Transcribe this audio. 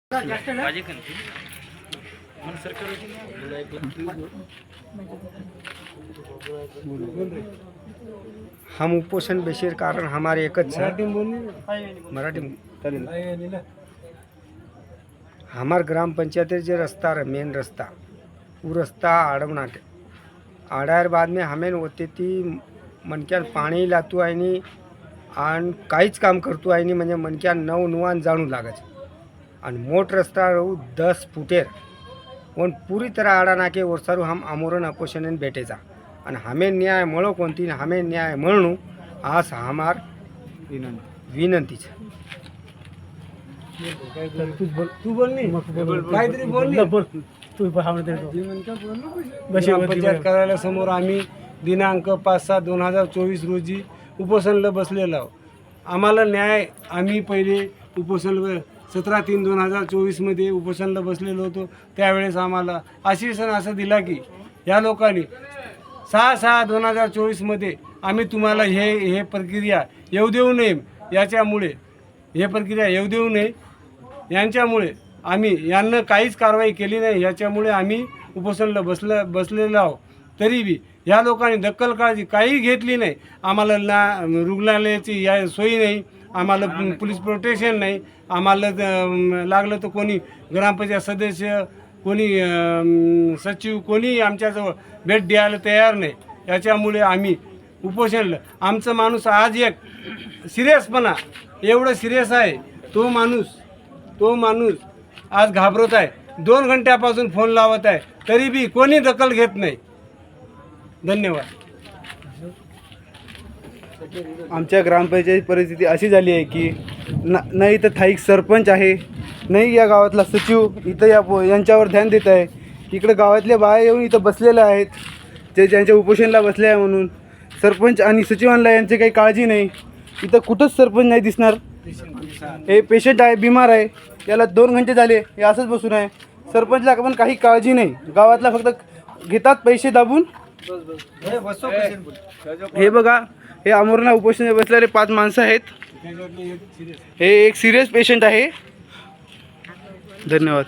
हम उपोषण बेशीर कारण हमारे एकच मराठी हमार ग्राम पंचायत जो रास्ता मेन रास्ता वो रास्ता आड़वनाटे आड़ार बाद में हमें होते ती मनक्यान पाणी लातू आईनी आणि काहीच काम करतो आईनी म्हणजे मनक्यान नव नुवान जाणू लागत आणि मोठ रस्ता रहू 10 फुटेर और पूरी तरह आड़ा नाके वर्षारू हम आमोरण अपोषण भेटेचा आणि हमें न्याय मळो कोणती हमें न्याय मळणू आज हमार विनंती तू बोल नाही काहीतरी बोल पंचायत कार्यालयासमोर आम्ही दिनांक 5/7/2024 रोजी उपोषणाला बसलेलो आहोत. आम्हाला न्याय आम्ही पहिले उपोषण 17/3/2024 मध्ये उपोषणाला बसलेलो होतो. त्यावेळेस आम्हाला आश्वासन असं दिला की या लोकांनी 6/6/2024 मध्ये आम्ही तुम्हाला हे प्रक्रिया येऊ देऊ नये याच्यामुळे हे प्रक्रिया येऊ देऊ नये यांच्यामुळे आम्ही यांना काहीच कारवाई केली नाही. याच्यामुळे आम्ही उपोषणाला बसलेलो आहोत. तरी बी या लोकांनी दखल काळजी काही घेतली नाही. आम्हाला रुग्णालयाची या सोयी नाही, आम्हाला पोलीस प्रोटेक्शन नाही, आम्हाला लागलं तर कोणी ग्रामपंचायत सदस्य कोणी सचिव कोणी आमच्याजवळ भेट द्यायला तयार नाही. याच्यामुळे आम्ही उपोषणला आमचा माणूस आज एक सिरियसपणा एवढं सिरियस आहे तो माणूस आज घाबरत आहे. 2 घंट्यापासून फोन लावत आहे तरी बी कोणी दखल घेत नाही. धन्यवाद. आमच्या ग्रामपंचायत परिस्थिती अशी झाली आहे की नाही इथं स्थायिक सरपंच आहे, नाही या गावातला सचिव इथं यांच्यावर ध्यान देत आहे. इकडे गावातल्या बाया येऊन इथं बसलेल्या आहेत जे ज्यांच्या उपोषणाला बसले आहे म्हणून. सरपंच आणि सचिवांना यांची काही काळजी नाही. इथं कुठंच सरपंच नाही दिसणार. हे पेशंट आहे, बिमार आहे, याला 2 घंटे झाले हे असंच बसून आहे. सरपंचला पण काही काळजी नाही. गावातला फक्त घेतात पैसे दाबून. हे बघा, हे आमोरणा उपोषण बसलेले 5 माणसं आहेत. हे एक सिरियस पेशंट आहे. धन्यवाद.